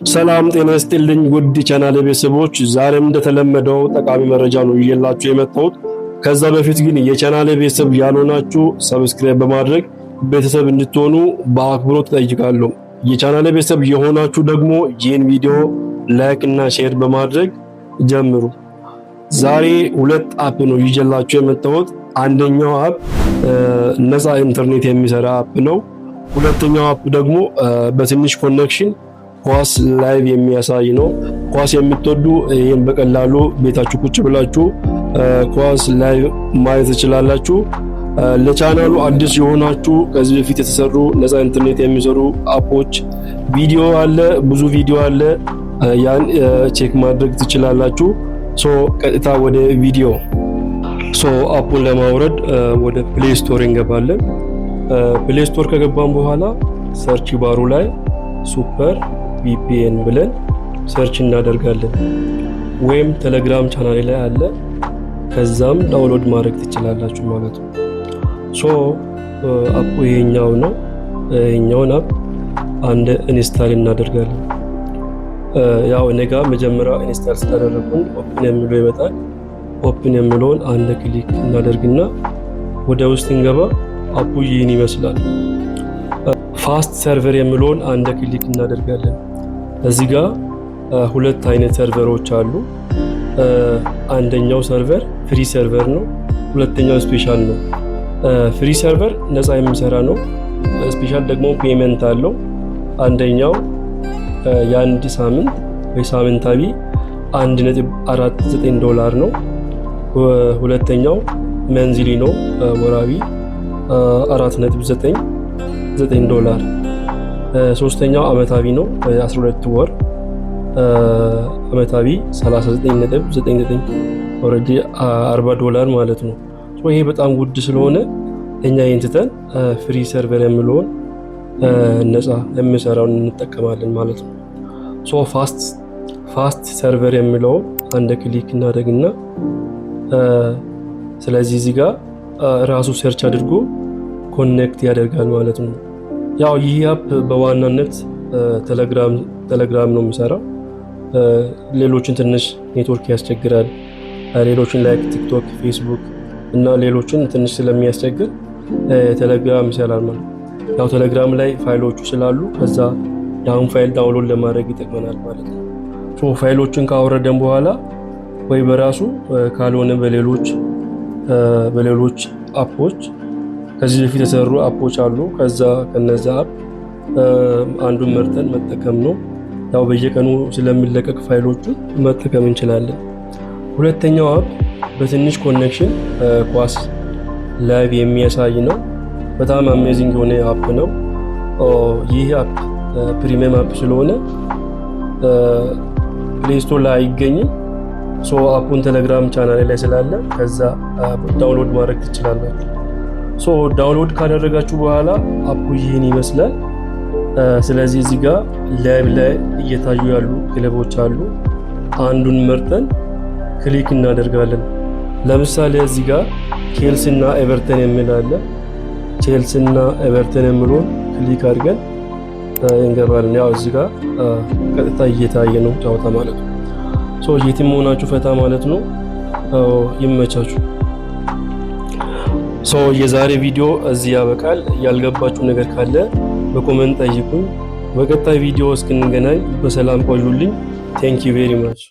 ሰላም ጤና ይስጥልኝ ውድ ቻናሌ ቤተሰቦች፣ ዛሬም እንደተለመደው ጠቃሚ መረጃ ነው ይዤላችሁ የመጣሁት። ከዛ በፊት ግን የቻናሌ ቤተሰብ ያልሆናችሁ ሰብስክራይብ በማድረግ ቤተሰብ እንድትሆኑ በአክብሮት ጠይቃለሁ። የቻናሌ ቤተሰብ የሆናችሁ ደግሞ ይህን ቪዲዮ ላይክ እና ሼር በማድረግ ጀምሩ። ዛሬ ሁለት አፕ ነው ይዤላችሁ የመጣሁት። አንደኛው አፕ ነፃ ኢንተርኔት የሚሰራ አፕ ነው። ሁለተኛው አፕ ደግሞ በትንሽ ኮኔክሽን ኳስ ላይቭ የሚያሳይ ነው። ኳስ የምትወዱ ይሄን በቀላሉ ቤታችሁ ቁጭ ብላችሁ ኳስ ላይቭ ማየት ትችላላችሁ። ለቻናሉ አዲስ የሆናችሁ ከዚህ በፊት የተሰሩ ነፃ ኢንተርኔት የሚሰሩ አፖች ቪዲዮ አለ፣ ብዙ ቪዲዮ አለ። ያን ቼክ ማድረግ ትችላላችሁ። ቀጥታ ወደ ቪዲዮ። አፑን ለማውረድ ወደ ፕሌይ ስቶር እንገባለን። ፕሌይ ስቶር ከገባን በኋላ ሰርች ባሩ ላይ ሱፐር ቪፒኤን ብለን ሰርች እናደርጋለን። ወይም ቴሌግራም ቻናሌ ላይ አለ፣ ከዛም ዳውንሎድ ማድረግ ትችላላችሁ ማለት ነው። አፑ ይሄኛው ነው። ይሄኛውን አፕ አንድ ኢንስታል እናደርጋለን። ያው እኔጋ መጀመሪያ ኢንስታል ስላደረኩኝ ኦፕን የሚለው ይመጣል። ኦፕን የሚለውን አንድ ክሊክ እናደርግና ወደ ውስጥ እንገባ። አፑ ይህን ይመስላል። ፋስት ሰርቨር የሚለውን አንድ ክሊክ እናደርጋለን። እዚህ ጋር ሁለት አይነት ሰርቨሮች አሉ። አንደኛው ሰርቨር ፍሪ ሰርቨር ነው፣ ሁለተኛው ስፔሻል ነው። ፍሪ ሰርቨር ነፃ የሚሰራ ነው። ስፔሻል ደግሞ ፔመንት አለው። አንደኛው የአንድ ሳምንት ወይ ሳምንታዊ $1.49 ነው። ሁለተኛው መንዝሊ ነው፣ ወራዊ $4.99። ሶስተኛው አመታዊ ነው፣ 12 ወር አመታዊ $39.99 ኦሬዲ $40 ማለት ነው። ይሄ በጣም ውድ ስለሆነ እኛ ይሄን ትተን ፍሪ ሰርቨር የሚለውን ነፃ የሚሰራውን እንጠቀማለን ማለት ነው። ፋስት ሰርቨር የሚለው አንድ ክሊክ እናደርግና ስለዚህ እዚህ ጋር ራሱ ሰርች አድርጎ ኮኔክት ያደርጋል ማለት ነው። ያው ይህ አፕ በዋናነት ቴሌግራም ነው የሚሰራው። ሌሎችን ትንሽ ኔትወርክ ያስቸግራል። ሌሎችን ላይክ ቲክቶክ፣ ፌስቡክ እና ሌሎችን ትንሽ ስለሚያስቸግር ቴሌግራም ይሰራል ማለት ነው። ያው ቴሌግራም ላይ ፋይሎቹ ስላሉ ከዛ ያን ፋይል ዳውንሎድ ለማድረግ ይጠቅመናል ማለት ነው። ፋይሎችን ካወረደን በኋላ ወይ በራሱ ካልሆነ በሌሎች አፖች ከዚህ በፊት የተሰሩ አፖች አሉ። ከነዛ አፕ አንዱን መርጠን መጠቀም ነው። ያው በየቀኑ ስለሚለቀቅ ፋይሎቹን መጠቀም እንችላለን። ሁለተኛው አፕ በትንሽ ኮኔክሽን ኳስ ላይቭ የሚያሳይ ነው። በጣም አሜዚንግ የሆነ አፕ ነው። ይህ አፕ ፕሪሚየም አፕ ስለሆነ ፕሌይ ስቶር ላይ አይገኝም። አፑን ቴሌግራም ቻናሌ ላይ ስላለ ከዛ ዳውንሎድ ማድረግ ትችላላችሁ። ዳውንሎድ ካደረጋችሁ በኋላ አፑ ይህን ይመስላል። ስለዚህ እዚህ ጋር ላይቭ ላይ እየታዩ ያሉ ክለቦች አሉ። አንዱን መርጠን ክሊክ እናደርጋለን። ለምሳሌ እዚህ ጋር ቼልሲ እና ኤቨርተን የሚል አለ። ቼልሲ እና ኤቨርተን የሚለውን ክሊክ አድርገን እንገባለን። ያው እዚህ ጋር ቀጥታ እየታየ ነው ጨዋታ ማለት ነው። የትም ሆናችሁ ፈታ ማለት ነው። ይመቻችሁ። የዛሬ ቪዲዮ እዚህ ያበቃል። ያልገባችሁ ነገር ካለ በኮሜንት ጠይቁኝ። በቀጣይ ቪዲዮ እስክንገናኝ በሰላም ቆዩልኝ። ቴንክ ዩ ቬሪ ማች